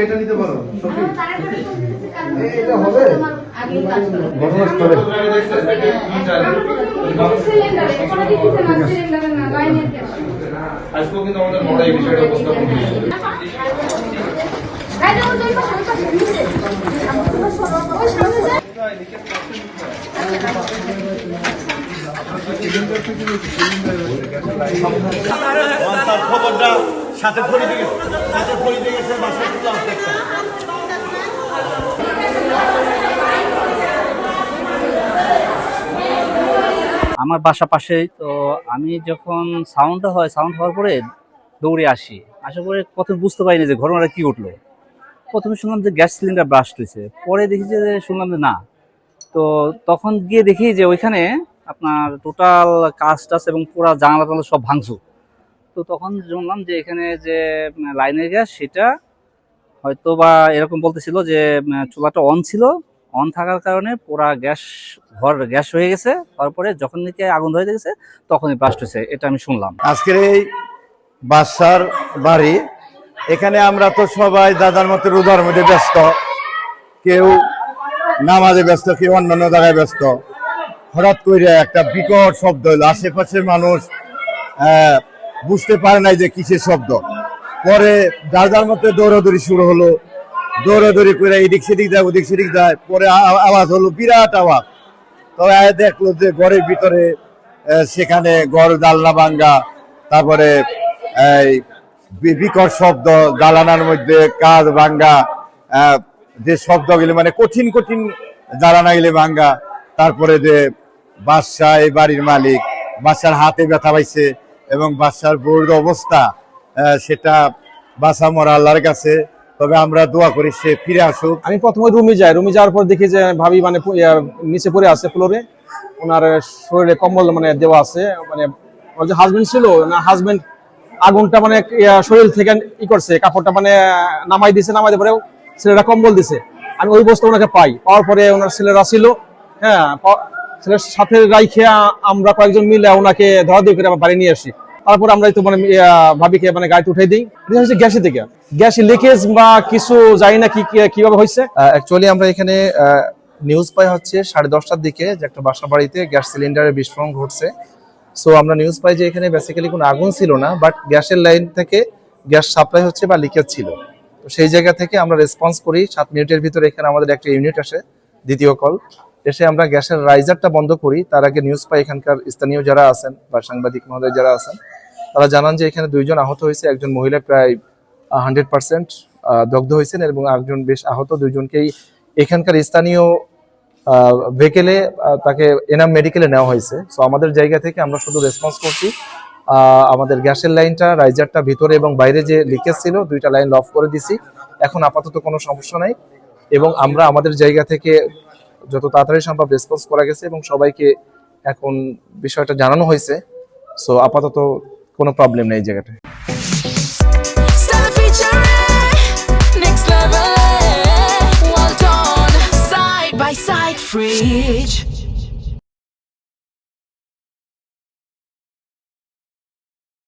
এটা নিতে পারো এটা হবে ঘটনাস্থলে আজকেও কিন্তু আমাদের বড় এই বিষয়টা উপস্থাপন হয়েছে। খবরটা সাথে ফোনে দিয়ে গেছে আমার বাসা পাশেই তো। আমি যখন সাউন্ড হওয়ার পরে দৌড়ে আসার পরে প্রথমে বুঝতে পারিনি যে ঘটনাটা কি ঘটলো। প্রথমে শুনলাম যে গ্যাস সিলিন্ডার ব্লাস্ট হয়েছে, পরে দেখি যে শুনলাম যে না। তো তখন গিয়ে দেখি যে ওইখানে আপনার টোটাল কাঁচ টাচ এবং পুরো জানালা টানালা সব ভাঙচুর। তো তখন শুনলাম যে এখানে যে লাইনের গ্যাস সেটা হয়তো বা এরকম বলতেছিল যে চুলাটা অন ছিল, অন থাকার কারণে পুরা গ্যাস হয়ে গেছে। তারপরে যখন নাকি আগুন ধরে গেছে তখনই ব্লাস্ট হয়েছে, এটা আমি শুনলাম। আজকের এই বাসার বাড়ি, এখানে আমরা তো সবাই দাদার মতো রোজার মধ্যে ব্যস্ত, কেউ নামাজে ব্যস্ত, কেউ অন্যান্য জায়গায় ব্যস্ত। হঠাৎ করে একটা বিকট শব্দ হলো, আশেপাশের মানুষ বুঝতে পারে নাই যে কিসের শব্দ। পরে দাদার মতো দৌড়াদৌড়ি শুরু হলো, দৌড়াদৌড়ি করে এদিক সেদিক যায় ওদিক সেদিক যায়। পরে আওয়াজ হলো, বিরাট আওয়াজ। তবে দেখলো যে ঘরের ভিতরে সেখানে ঘর জানলা ভাঙ্গা, তারপরে বিকট শব্দ, জ্বালানার মধ্যে কাঁচ ভাঙ্গা, যে শব্দগুলি মানে কঠিন কঠিন জ্বালানা গেলে ভাঙ্গা। তারপরে যে বাদশাহ এই বাড়ির মালিক, বাদশার হাতে ব্যথা পাইছে এবং বাদশার বউর অবস্থা সেটা বাঁচা মরা আল্লাহর কাছে। তবে আমরা দোয়া করি সে ফিরে আসুক। আমি প্রথমে রুমে যাওয়ার পর দেখি যে ভাবি মানে নিচে পড়ে আছে ফ্লোরে, ওনার শরীরে কম্বল মানে দেওয়া আছে। মানে ওর যে হাজবেন্ড ছিল না, হাজবেন্ড আগুনটা মানে শরীর থেকে ই করছে, কাপড়টা মানে নামাই দিয়ে পরে ছেলেরা কম্বল দিছে। আমি ওই বস্তু ওনাকে পাওয়ার পরে ওনার ছেলেরা ছিল, হ্যাঁ, ছেলের সাথে রাইখে আমরা কয়েকজন মিলে ওনাকে ধরাধরি করে বাড়ি নিয়ে আসি। তারপর আমরা তো মানে ভাবিকে মানে গাড়িতে উঠে দিই। হচ্ছে গ্যাসের থেকে গ্যাস লিকেজ বা কিছু জানি না কিভাবে হয়েছে। অ্যাকচুয়ালি আমরা এখানে নিউজ পাই হচ্ছে 10:30টার দিকে যে একটা বাসা বাড়িতে গ্যাস সিলিন্ডারের বিস্ফোরণ ঘটছে। সো আমরা নিউজ পাই যে এখানে বেসিক্যালি কোনো আগুন ছিল না, বাট গ্যাসের লাইন থেকে গ্যাস সাপ্লাই হচ্ছে বা লিকেজ ছিল। তো সেই জায়গা থেকে আমরা রেসপন্স করি। 7 মিনিটের ভিতরে এখানে আমাদের একটা ইউনিট আসে, দ্বিতীয় কল এসে আমরা গ্যাসের রাইজারটা বন্ধ করি। তার আগে নিউজ পাই এখানকার স্থানীয় যারা আছেন বা সাংবাদিক মহোদয় যারা আছেন, তারা জানান যে এখানে 2 জন আহত হয়েছে। একজন মহিলা প্রায় 100% দগ্ধ হয়েছেন এবং একজন বেশ আহত। 2 জনকেই এখানকার স্থানীয় ভেহিকেলে তাকে এনাম মেডিকেলে নেওয়া হয়েছে। সো আমাদের জায়গা থেকে আমরা শুধু রেসপন্স করছি। আমাদের গ্যাসের লাইনটা, রাইজারটা ভিতরে এবং বাইরে যে লিকেজ ছিল 2টা লাইন অফ করে দিছি। এখন আপাতত কোনো সমস্যা নাই এবং আমরা আমাদের জায়গা থেকে যত তাড়াতাড়ি সম্ভব রেসপন্স করা গেছে এবং সবাইকে এখন বিষয়টা জানানো হয়েছে। সো আপাতত কোনো প্রবলেম নেই এই জায়গাটায়। Next level, well done, side by side fridge.